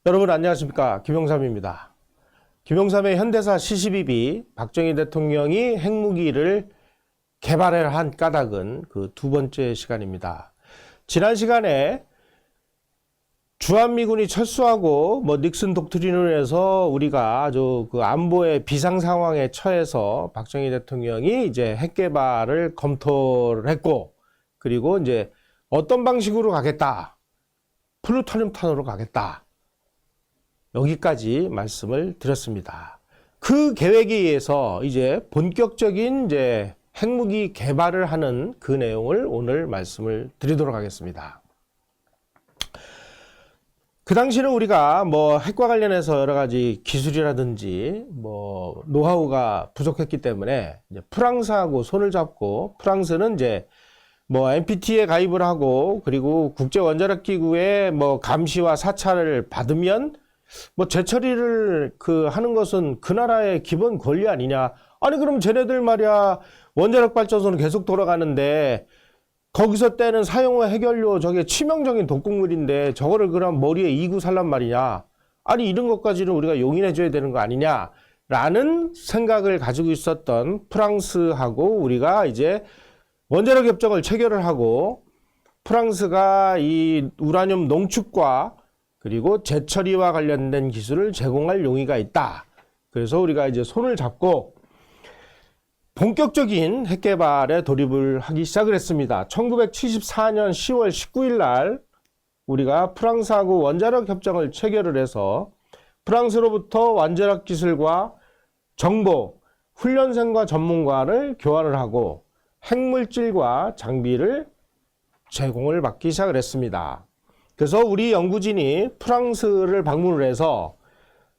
여러분 안녕하십니까, 김영삼입니다. 김영삼의 현대사 시시비비, 박정희 대통령이 핵무기를 개발한 까닭은 그 두 번째 시간입니다. 지난 시간에 주한미군이 철수하고 닉슨 독트린을 해서 우리가 아주 그 안보의 비상 상황에 처해서 박정희 대통령이 이제 핵 개발을 검토를 했고, 그리고 이제 어떤 방식으로 가겠다, 플루토늄 탄으로 가겠다, 여기까지 말씀을 드렸습니다. 그 계획에 의해서 이제 본격적인 이제 핵무기 개발을 하는 그 내용을 오늘 말씀을 드리도록 하겠습니다. 그 당시는 우리가 핵과 관련해서 여러 가지 기술이라든지 노하우가 부족했기 때문에 이제 프랑스하고 손을 잡고, 프랑스는 이제 NPT에 가입을 하고, 그리고 국제원자력기구의 감시와 사찰을 받으면 재처리를 하는 것은 그 나라의 기본 권리 아니냐. 아니 그럼 쟤네들 말이야 원자력 발전소는 계속 돌아가는데 거기서 떼는 사용후 해결료 저게 치명적인 독극물인데 저거를 그럼 머리에 이고 살란 말이냐. 아니 이런 것까지는 우리가 용인해 줘야 되는 거 아니냐 라는 생각을 가지고 있었던 프랑스하고 우리가 이제 원자력 협정을 체결을 하고, 프랑스가 이 우라늄 농축과 그리고 재처리와 관련된 기술을 제공할 용의가 있다. 그래서 우리가 이제 손을 잡고 본격적인 핵 개발에 돌입을 하기 시작을 했습니다. 1974년 10월 19일 날 우리가 프랑스하고 원자력 협정을 체결을 해서 프랑스로부터 원자력 기술과 정보, 훈련생과 전문가를 교환을 하고 핵물질과 장비를 제공을 받기 시작을 했습니다. 그래서 우리 연구진이 프랑스를 방문을 해서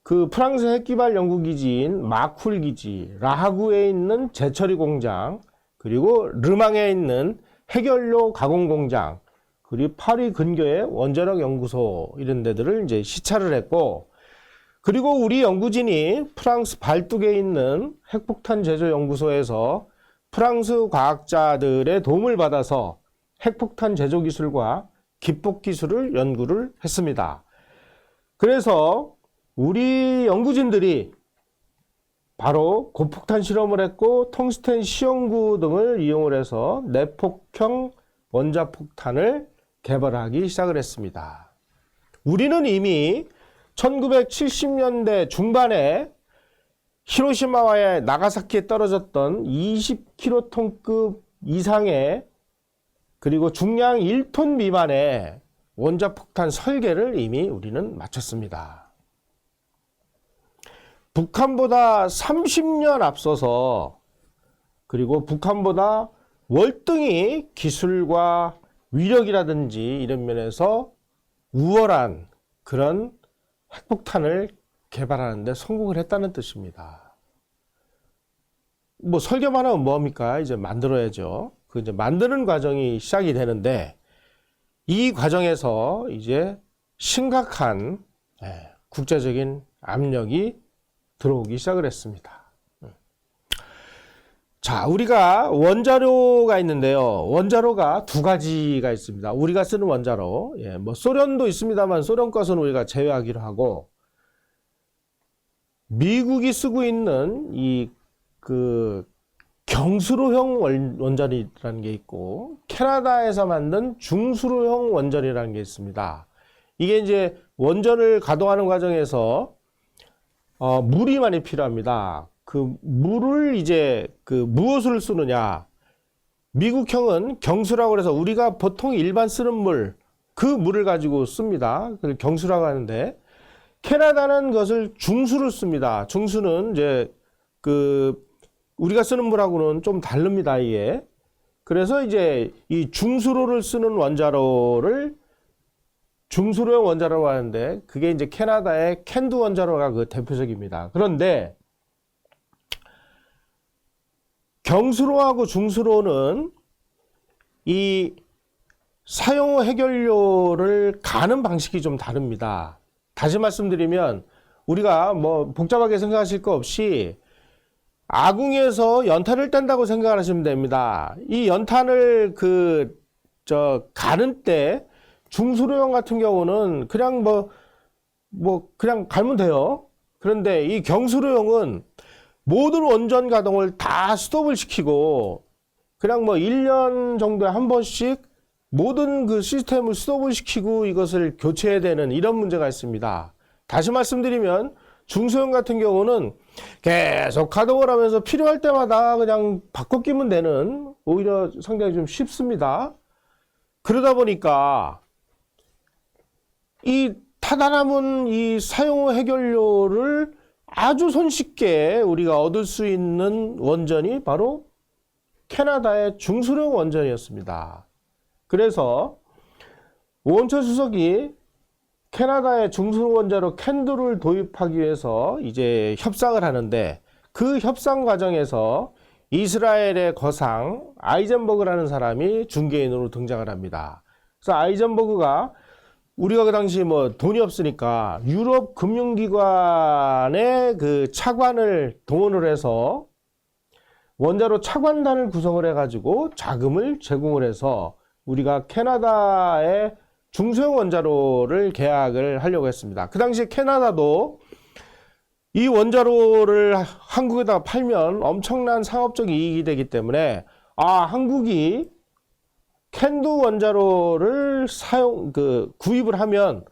그 프랑스 핵기발 연구기지인 마쿨 기지, 라하구에 있는 재처리 공장, 그리고 르망에 있는 핵연료 가공 공장, 그리고 파리 근교의 원자력 연구소 이런 데들을 이제 시찰을 했고, 그리고 우리 연구진이 프랑스 발뚝에 있는 핵폭탄 제조 연구소에서 프랑스 과학자들의 도움을 받아서 핵폭탄 제조 기술과 기폭 기술을 연구를 했습니다. 그래서 우리 연구진들이 바로 고폭탄 실험을 했고 텅스텐 시험구 등을 이용을 해서 내폭형 원자폭탄을 개발하기 시작을 했습니다. 우리는 이미 1970년대 중반에 히로시마와 나가사키에 떨어졌던 20킬로톤급 이상의 그리고 중량 1톤 미만의 원자폭탄 설계를 이미 우리는 마쳤습니다. 북한보다 30년 앞서서, 그리고 북한보다 월등히 기술과 위력이라든지 이런 면에서 우월한 그런 핵폭탄을 개발하는 데 성공을 했다는 뜻입니다. 설계만 하면 뭐합니까? 이제 만들어야죠. 그 이제 만드는 과정이 시작이 되는데, 이 과정에서 이제 심각한 국제적인 압력이 들어오기 시작을 했습니다. 자, 우리가 원자로가 있는데요. 원자로가 두 가지가 있습니다. 우리가 쓰는 원자로, 소련도 있습니다만 소련 것은 우리가 제외하기로 하고, 미국이 쓰고 있는 경수로형 원전이라는 게 있고, 캐나다에서 만든 중수로형 원전이라는 게 있습니다. 이게 이제 원전을 가동하는 과정에서 물이 많이 필요합니다. 그 물을 이제 무엇을 쓰느냐? 미국형은 경수라고 해서 우리가 보통 일반 쓰는 물, 그 물을 가지고 씁니다. 그걸 경수라고 하는데, 캐나다는 그것을 중수를 씁니다. 중수는 이제 우리가 쓰는 물하고는 좀 다릅니다, 이게. 그래서 이제 이 중수로를 쓰는 원자로를 중수로형 원자로라고 하는데, 그게 이제 캐나다의 캔두 원자로가 그 대표적입니다. 그런데 경수로하고 중수로는 이 사용 후 해결료를 가는 방식이 좀 다릅니다. 다시 말씀드리면 우리가 복잡하게 생각하실 거 없이 아궁이에서 연탄을 뗀다고 생각하시면 됩니다. 이 연탄을 가는 때 중수로형 같은 경우는 그냥 뭐 그냥 갈면 돼요. 그런데 이 경수로용은 모든 원전 가동을 다 스톱을 시키고 그냥 뭐 1년 정도에 한 번씩 모든 그 시스템을 스톱을 시키고 이것을 교체해야 되는 이런 문제가 있습니다. 다시 말씀드리면 중소형 같은 경우는 계속 가동을 하면서 필요할 때마다 그냥 바꿔 끼면 되는 오히려 상당히 좀 쉽습니다. 그러다 보니까 이 타다 남은 이 사용 해결료를 아주 손쉽게 우리가 얻을 수 있는 원전이 바로 캐나다의 중소형 원전이었습니다. 그래서 오원철 수석이 캐나다의 중소형 원자로 캔두를 도입하기 위해서 이제 협상을 하는데 그 협상 과정에서 이스라엘의 거상 아이젠버그라는 사람이 중개인으로 등장을 합니다. 그래서 아이젠버그가 우리가 그 당시 뭐 돈이 없으니까 유럽 금융기관의 그 차관을 동원을 해서 원자로 차관단을 구성을 해가지고 자금을 제공을 해서 우리가 캐나다의 중소형 원자로를 계약을 하려고 했습니다. 그 당시 캐나다도 이 원자로를 한국에다 팔면 엄청난 상업적 이익이 되기 때문에 한국이 캔두 원자로를 구입을 하면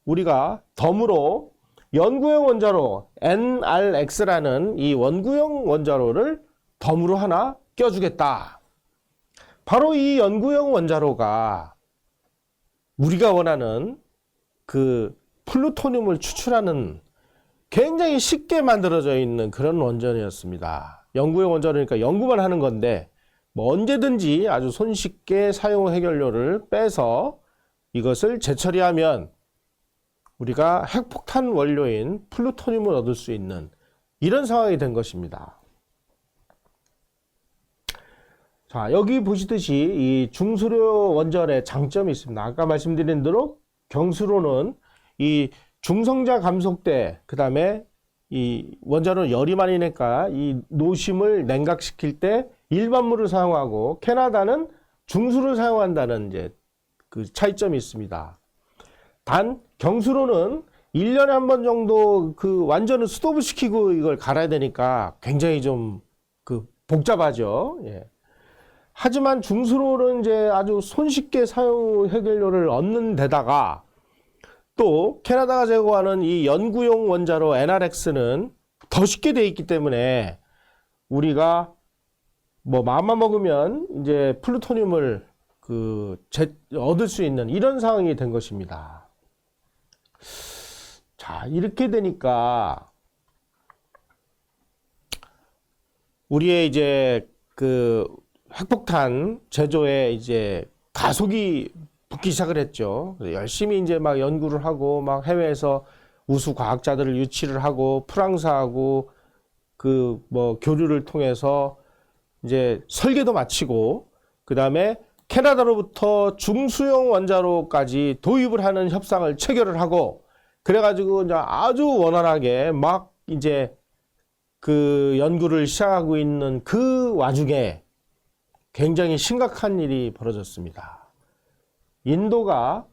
우리가 덤으로 연구용 원자로 NRX라는 이 원구형 원자로를 덤으로 하나 껴주겠다. 바로 이 연구용 원자로가 우리가 원하는 그 플루토늄을 추출하는 굉장히 쉽게 만들어져 있는 그런 원전이었습니다. 연구용 원자로니까 연구만 하는 건데 뭐 언제든지 아주 손쉽게 사용 해결료를 빼서 이것을 재처리하면 우리가 핵폭탄 원료인 플루토늄을 얻을 수 있는 이런 상황이 된 것입니다. 자, 여기 보시듯이 이 중수료 원전의 장점이 있습니다. 아까 말씀드린 대로 경수로는 이 중성자 감속대, 그 다음에 이 원자로는 열이 많이 나니까 이 노심을 냉각시킬 때 일반물을 사용하고 캐나다는 중수를 사용한다는 이제 그 차이점이 있습니다. 단 경수로는 1년에 한 번 정도 그 완전히 스톱을 시키고 이걸 갈아야 되니까 굉장히 좀 그 복잡하죠. 예. 하지만 중수로는 이제 아주 손쉽게 사용 해결료를 얻는 데다가 또 캐나다가 제공하는 이 연구용 원자로 NRX는 더 쉽게 되어 있기 때문에 우리가 뭐 마음만 먹으면 이제 플루토늄을 얻을 수 있는 이런 상황이 된 것입니다. 자, 이렇게 되니까 우리의 이제 그 핵폭탄 제조에 이제 가속이 붙기 시작을 했죠. 열심히 이제 막 연구를 하고 막 해외에서 우수 과학자들을 유치를 하고 프랑스하고 그 뭐 교류를 통해서 이제 설계도 마치고 그 다음에 캐나다로부터 중수용 원자로까지 도입을 하는 협상을 체결을 하고 그래가지고 이제 아주 원활하게 막 이제 그 연구를 시작하고 있는 그 와중에 굉장히 심각한 일이 벌어졌습니다. 인도가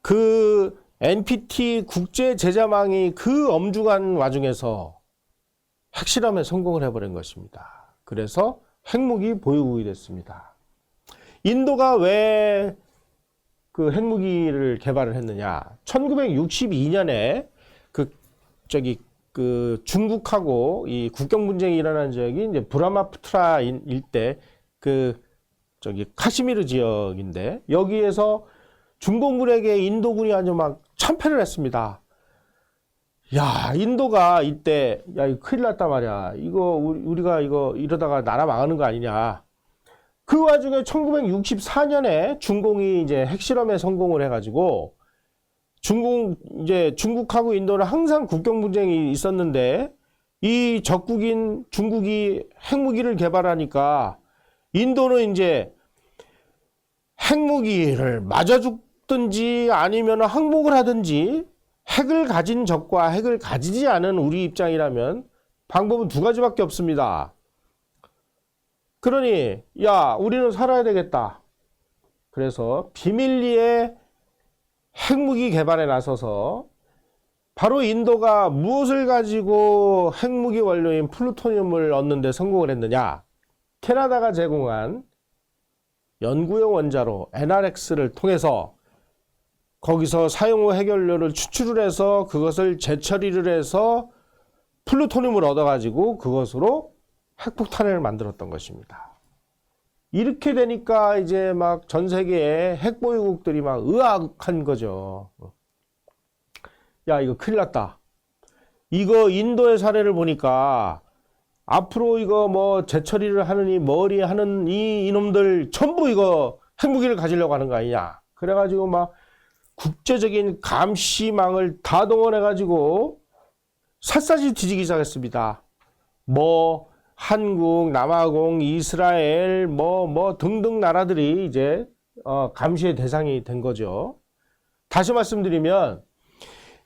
그 NPT 국제 제자망이 그 엄중한 와중에서 핵실험에 성공을 해버린 것입니다. 그래서 핵무기 보유국이 됐습니다. 인도가 왜 그 핵무기를 개발을 했느냐? 1962년에 그 중국하고 이 국경 분쟁이 일어난 지역이 이제 브라마푸트라 일대 카시미르 지역인데 여기에서 중공군에게 인도군이 아주 막 참패를 했습니다. 야, 인도가 이때 야, 이거 큰일 났단 말이야. 이거 우리가 이거 이러다가 나라 망하는 거 아니냐. 그 와중에 1964년에 중공이 이제 핵실험에 성공을 해가지고 중국하고 인도는 항상 국경 분쟁이 있었는데 이 적국인 중국이 핵무기를 개발하니까 인도는 이제 핵무기를 맞아 죽든지 아니면 항복을 하든지 핵을 가진 적과 핵을 가지지 않은 우리 입장이라면 방법은 두 가지밖에 없습니다. 그러니 야, 우리는 살아야 되겠다. 그래서 비밀리에 핵무기 개발에 나서서 바로 인도가 무엇을 가지고 핵무기 원료인 플루토늄을 얻는 데 성공을 했느냐? 캐나다가 제공한 연구용 원자로 NRX를 통해서 거기서 사용 후 핵연료를 추출을 해서 그것을 재처리를 해서 플루토늄을 얻어가지고 그것으로 핵폭탄을 만들었던 것입니다. 이렇게 되니까 이제 막 전 세계의 핵보유국들이 막 의아한 거죠. 야, 이거 큰일 났다. 이거 인도의 사례를 보니까 앞으로 이거 뭐 재처리를 하느니 뭐리 하는 이 이놈들 전부 이거 핵무기를 가지려고 하는 거 아니냐. 그래가지고 막 국제적인 감시망을 다 동원해가지고 샅샅이 뒤지기 시작했습니다. 뭐 한국, 남아공, 이스라엘 뭐 등등 나라들이 이제 감시의 대상이 된 거죠. 다시 말씀드리면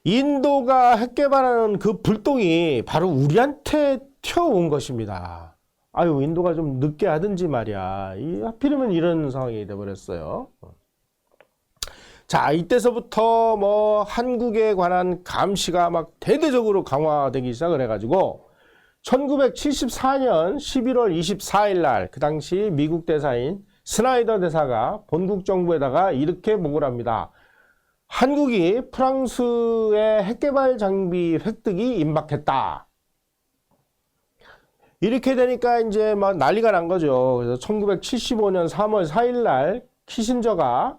인도가 핵 개발하는 그 불똥이 바로 우리한테 튀어온 것입니다. 아유, 인도가 좀 늦게 하든지 말이야. 하필이면 이런 상황이 돼버렸어요. 자, 이때서부터 뭐 한국에 관한 감시가 막 대대적으로 강화되기 시작을 해가지고 1974년 11월 24일 날 그 당시 미국 대사인 스나이더 대사가 본국 정부에다가 이렇게 보고를 합니다. 한국이 프랑스의 핵개발 장비 획득이 임박했다. 이렇게 되니까 이제 막 난리가 난 거죠. 그래서 1975년 3월 4일 날 키신저가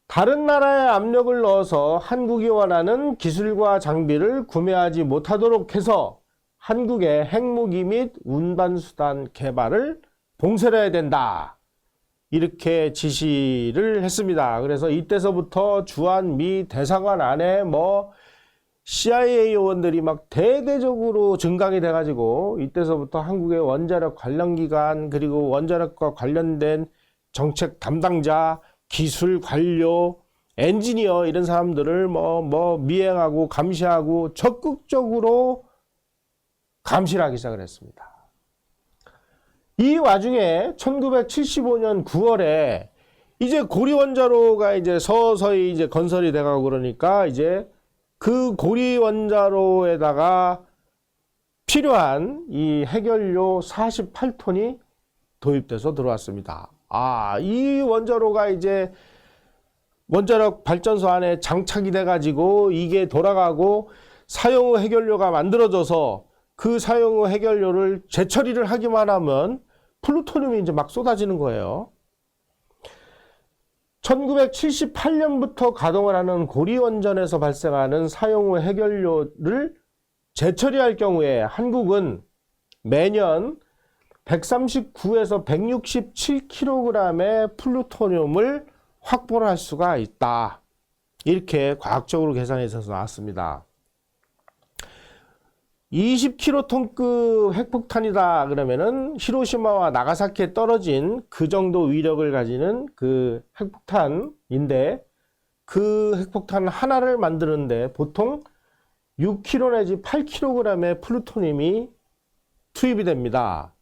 다른 나라에 압력을 넣어서 한국이 원하는 기술과 장비를 구매하지 못하도록 해서 한국의 핵무기 및 운반수단 개발을 봉쇄를 해야 된다. 이렇게 지시를 했습니다. 그래서 이때서부터 주한 미 대사관 안에 뭐 CIA 요원들이 막 대대적으로 증강이 돼가지고 이때서부터 한국의 원자력 관련 기관 그리고 원자력과 관련된 정책 담당자 기술 관료, 엔지니어 이런 사람들을 뭐 미행하고 감시하고 적극적으로 감시를 하기 시작을 했습니다. 이 와중에 1975년 9월에 이제 고리 원자로가 이제 서서히 이제 건설이 돼가고 그러니까 이제 그 고리 원자로에다가 필요한 이 핵연료 48톤이 도입돼서 들어왔습니다. 이 원자로가 이제 원자력 발전소 안에 장착이 돼가지고 이게 돌아가고 사용 후 핵연료가 만들어져서 그 사용 후 핵연료를 재처리를 하기만 하면 플루토늄이 이제 막 쏟아지는 거예요. 1978년부터 가동을 하는 고리원전에서 발생하는 사용 후 핵연료를 재처리할 경우에 한국은 매년 139에서 167kg의 플루토늄을 확보를 할 수가 있다. 이렇게 과학적으로 계산해서 나왔습니다. 20kg급 핵폭탄이다 그러면은 히로시마와 나가사키에 떨어진 그 정도 위력을 가지는 그 핵폭탄인데 그 핵폭탄 하나를 만드는데 보통 6kg 내지 8kg의 플루토늄이 투입이 됩니다.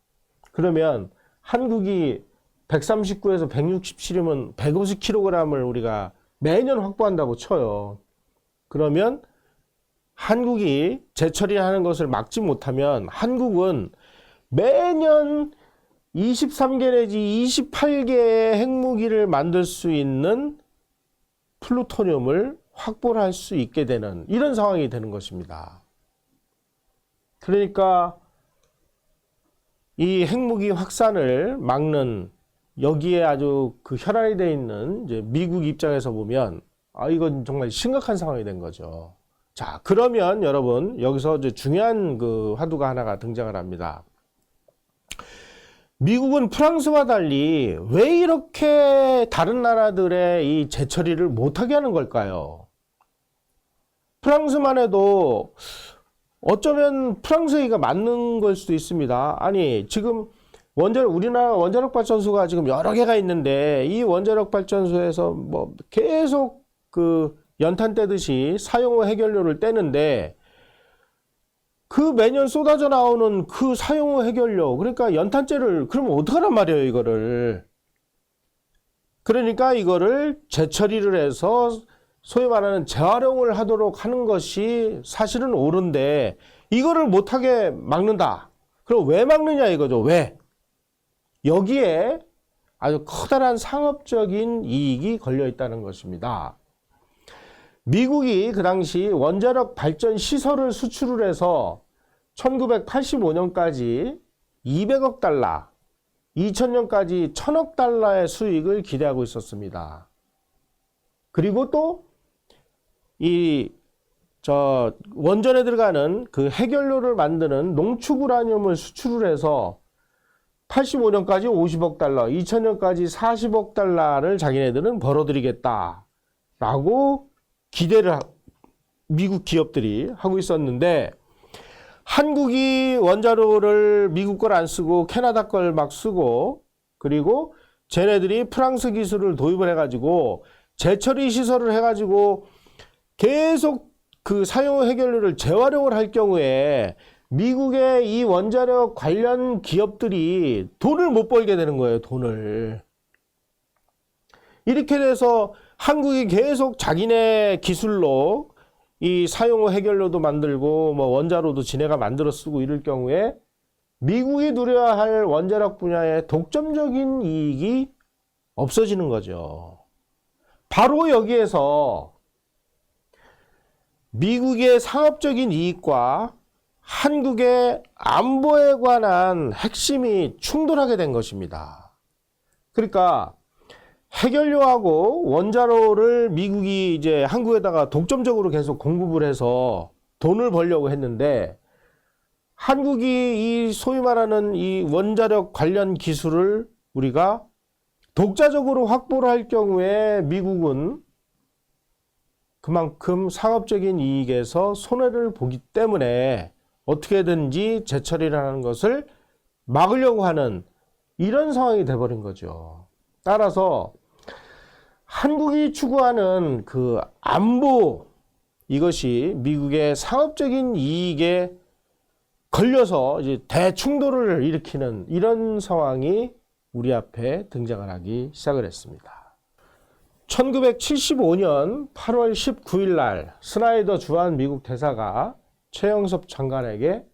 그러면 한국이 139에서 167이면 150kg을 우리가 매년 확보한다고 쳐요. 그러면 한국이 재처리하는 것을 막지 못하면 한국은 매년 23개 내지 28개의 핵무기를 만들 수 있는 플루토늄을 확보를 할 수 있게 되는 이런 상황이 되는 것입니다. 그러니까 이 핵무기 확산을 막는 여기에 아주 그 혈안이 되어 있는 이제 미국 입장에서 보면 이건 정말 심각한 상황이 된 거죠. 자, 그러면 여러분 여기서 이제 중요한 그 화두가 하나가 등장을 합니다. 미국은 프랑스와 달리 왜 이렇게 다른 나라들의 이 재처리를 못하게 하는 걸까요? 프랑스만 해도 어쩌면 프랑스 얘기가 맞는 걸 수도 있습니다. 아니, 지금 우리나라 원자력 발전소가 지금 여러 개가 있는데 이 원자력 발전소에서 뭐 계속 그 연탄 떼듯이 사용 후 핵연료를 떼는데 그 매년 쏟아져 나오는 그 사용 후 핵연료, 그러니까 연탄재를 그러면 어떡하란 말이에요, 이거를. 그러니까 이거를 재처리를 해서 소위 말하는 재활용을 하도록 하는 것이 사실은 옳은데 이거를 못하게 막는다. 그럼 왜 막느냐 이거죠. 왜? 여기에 아주 커다란 상업적인 이익이 걸려 있다는 것입니다. 미국이 그 당시 원자력 발전 시설을 수출을 해서 1985년까지 200억 달러, 2000년까지 1000억 달러의 수익을 기대하고 있었습니다. 그리고 또 원전에 들어가는 그 해결료를 만드는 농축 우라늄을 수출을 해서 85년까지 50억 달러, 2000년까지 40억 달러를 자기네들은 벌어들이겠다라고 기대를 미국 기업들이 하고 있었는데 한국이 원자로를 미국 걸 안 쓰고 캐나다 걸 막 쓰고 그리고 쟤네들이 프랑스 기술을 도입을 해가지고 재처리 시설을 해가지고 계속 그 사용 해결료를 재활용을 할 경우에 미국의 이 원자력 관련 기업들이 돈을 못 벌게 되는 거예요. 돈을. 이렇게 돼서 한국이 계속 자기네 기술로 이 사용 해결료도 만들고 뭐 원자로도 지네가 만들어 쓰고 이럴 경우에 미국이 누려야 할 원자력 분야의 독점적인 이익이 없어지는 거죠. 바로 여기에서 미국의 상업적인 이익과 한국의 안보에 관한 핵심이 충돌하게 된 것입니다. 그러니까 해결료하고 원자로를 미국이 이제 한국에다가 독점적으로 계속 공급을 해서 돈을 벌려고 했는데 한국이 이 소위 말하는 이 원자력 관련 기술을 우리가 독자적으로 확보를 할 경우에 미국은 그만큼 상업적인 이익에서 손해를 보기 때문에 어떻게든지 재처리라는 것을 막으려고 하는 이런 상황이 돼버린 거죠. 따라서 한국이 추구하는 그 안보 이것이 미국의 상업적인 이익에 걸려서 이제 대충돌을 일으키는 이런 상황이 우리 앞에 등장을 하기 시작을 했습니다. 1975년 8월 19일 날 스나이더 주한 미국 대사가 최영섭 장관에게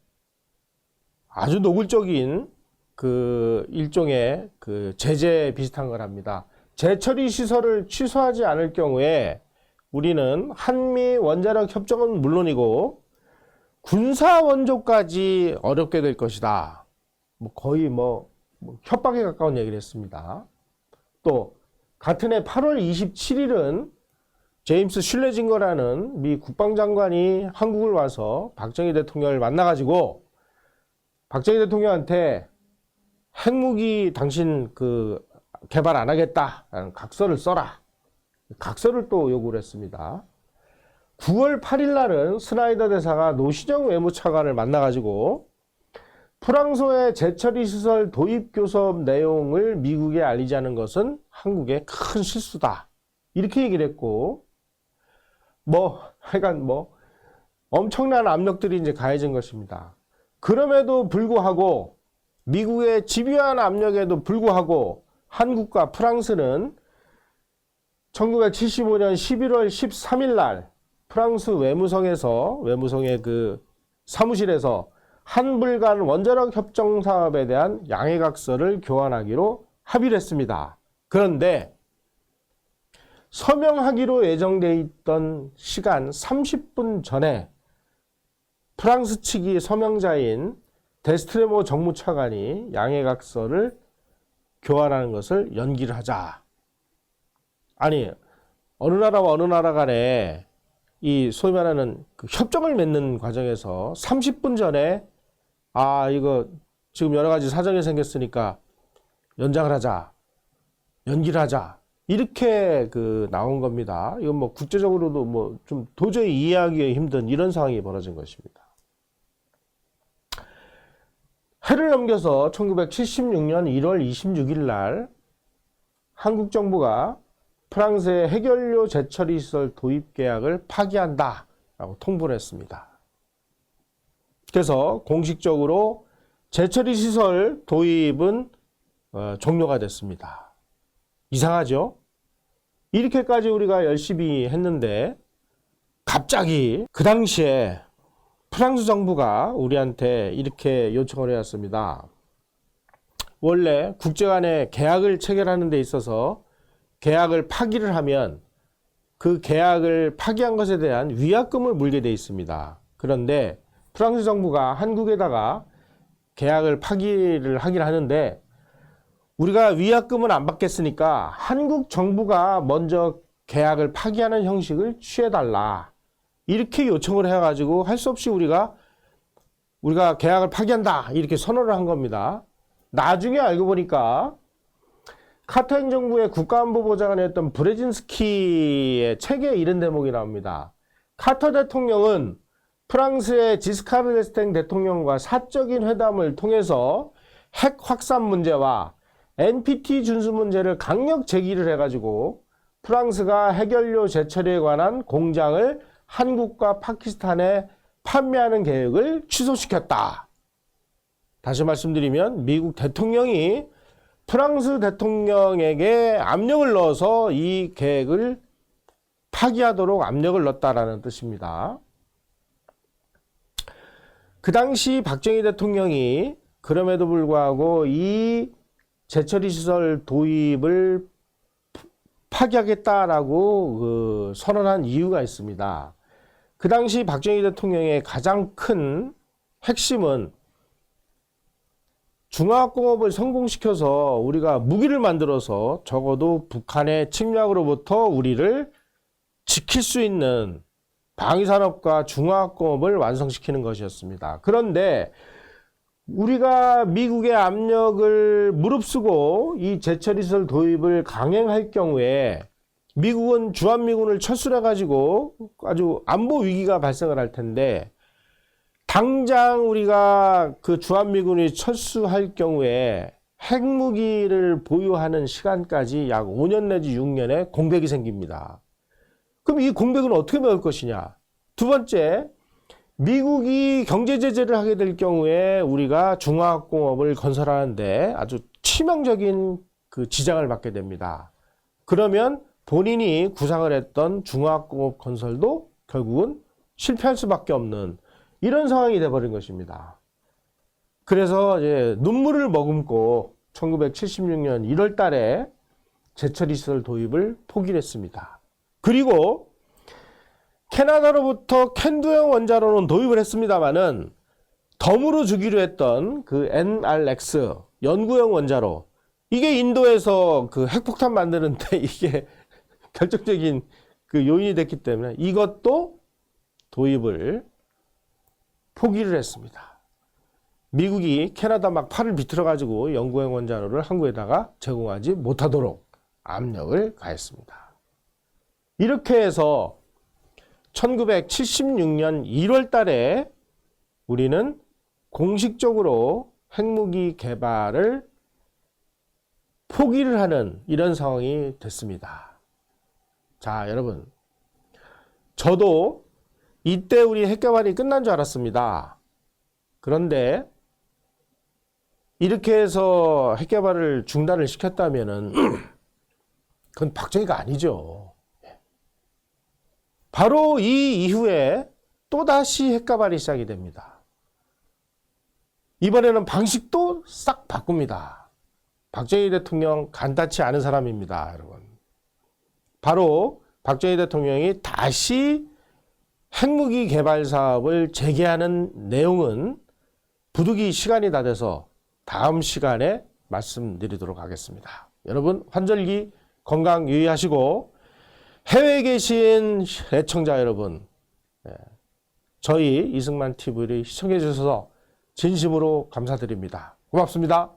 아주 노골적인 그 일종의 그 제재 비슷한 걸 합니다. 재처리 시설을 취소하지 않을 경우에 우리는 한미 원자력 협정은 물론이고 군사 원조까지 어렵게 될 것이다. 거의 협박에 가까운 얘기를 했습니다. 또 같은 해 8월 27일은 제임스 슐레징거라는 미 국방장관이 한국을 와서 박정희 대통령을 만나가지고 박정희 대통령한테 핵무기 당신 그 개발 안 하겠다라는 각서를 써라. 각서를 또 요구를 했습니다. 9월 8일 날은 스나이더 대사가 노시정 외무차관을 만나가지고 프랑스의 재처리 시설 도입 교섭 내용을 미국에 알리자는 것은 한국의 큰 실수다. 이렇게 얘기를 했고, 하여간 엄청난 압력들이 이제 가해진 것입니다. 그럼에도 불구하고 미국의 집요한 압력에도 불구하고 한국과 프랑스는 1975년 11월 13일 날 프랑스 외무성의 그 사무실에서 한불 간 원자력 협정 사업에 대한 양해각서를 교환하기로 합의를 했습니다. 그런데 서명하기로 예정돼 있던 시간 30분 전에 프랑스 측이 서명자인 데스트레모 정무차관이 양해각서를 교환하는 것을 연기를 하자. 아니, 어느 나라와 어느 나라 간에 이 소위 말하는 그 협정을 맺는 과정에서 30분 전에 이거 지금 여러 가지 사정이 생겼으니까 연장을 하자, 연기를 하자, 이렇게 나온 겁니다. 이건 국제적으로도 좀 도저히 이해하기 힘든 이런 상황이 벌어진 것입니다. 해를 넘겨서 1976년 1월 26일 날 한국 정부가 프랑스의 해결료 재처리 시설 도입 계약을 파기한다라고 통보를 했습니다. 그래서 공식적으로 재처리 시설 도입은 종료가 됐습니다. 이상하죠? 이렇게까지 우리가 열심히 했는데 갑자기 그 당시에 프랑스 정부가 우리한테 이렇게 요청을 해왔습니다. 원래 국제 간의 계약을 체결하는 데 있어서 계약을 파기를 하면 그 계약을 파기한 것에 대한 위약금을 물게 돼 있습니다. 그런데 프랑스 정부가 한국에다가 계약을 파기를 하긴 하는데 우리가 위약금은 안 받겠으니까 한국 정부가 먼저 계약을 파기하는 형식을 취해달라. 이렇게 요청을 해가지고 할 수 없이 우리가 계약을 파기한다. 이렇게 선언을 한 겁니다. 나중에 알고 보니까 카터 행정부의 국가안보보좌관이었던 브레진스키의 책에 이런 대목이 나옵니다. 카터 대통령은 프랑스의 지스카르 데스탱 대통령과 사적인 회담을 통해서 핵 확산 문제와 NPT 준수 문제를 강력 제기를 해가지고 프랑스가 핵연료 재처리에 관한 공장을 한국과 파키스탄에 판매하는 계획을 취소시켰다. 다시 말씀드리면 미국 대통령이 프랑스 대통령에게 압력을 넣어서 이 계획을 파기하도록 압력을 넣었다라는 뜻입니다. 그 당시 박정희 대통령이 그럼에도 불구하고 이 재처리시설 도입을 파기하겠다라고 선언한 이유가 있습니다. 그 당시 박정희 대통령의 가장 큰 핵심은 중화학공업을 성공시켜서 우리가 무기를 만들어서 적어도 북한의 침략으로부터 우리를 지킬 수 있는 방위산업과 중화학공업을 완성시키는 것이었습니다. 그런데 우리가 미국의 압력을 무릅쓰고 이 재처리시설 도입을 강행할 경우에 미국은 주한미군을 철수해가지고 아주 안보 위기가 발생을 할 텐데 당장 우리가 그 주한미군이 철수할 경우에 핵무기를 보유하는 시간까지 약 5년 내지 6년의 공백이 생깁니다. 그럼 이 공백은 어떻게 메울 것이냐? 두 번째, 미국이 경제 제재를 하게 될 경우에 우리가 중화학공업을 건설하는데 아주 치명적인 그 지장을 받게 됩니다. 그러면 본인이 구상을 했던 중화학공업 건설도 결국은 실패할 수밖에 없는 이런 상황이 돼버린 것입니다. 그래서 이제 눈물을 머금고 1976년 1월 달에 재처리시설 도입을 포기를 했습니다. 그리고 캐나다로부터 캔두형 원자로는 도입을 했습니다만은 덤으로 주기로 했던 그 NRX 연구용 원자로 이게 인도에서 그 핵폭탄 만드는데 이게 결정적인 그 요인이 됐기 때문에 이것도 도입을 포기를 했습니다. 미국이 캐나다 막 팔을 비틀어 가지고 연구용 원자로를 한국에다가 제공하지 못하도록 압력을 가했습니다. 이렇게 해서 1976년 1월 달에 우리는 공식적으로 핵무기 개발을 포기를 하는 이런 상황이 됐습니다. 자, 여러분. 저도 이때 우리 핵개발이 끝난 줄 알았습니다. 그런데 이렇게 해서 핵개발을 중단을 시켰다면은 그건 박정희가 아니죠. 바로 이 이후에 또다시 핵개발이 시작이 됩니다. 이번에는 방식도 싹 바꿉니다. 박정희 대통령 간단치 않은 사람입니다, 여러분. 바로 박정희 대통령이 다시 핵무기 개발 사업을 재개하는 내용은 부득이 시간이 다 돼서 다음 시간에 말씀드리도록 하겠습니다. 여러분 환절기 건강 유의하시고 해외에 계신 애청자 여러분, 저희 이승만 TV를 시청해 주셔서 진심으로 감사드립니다. 고맙습니다.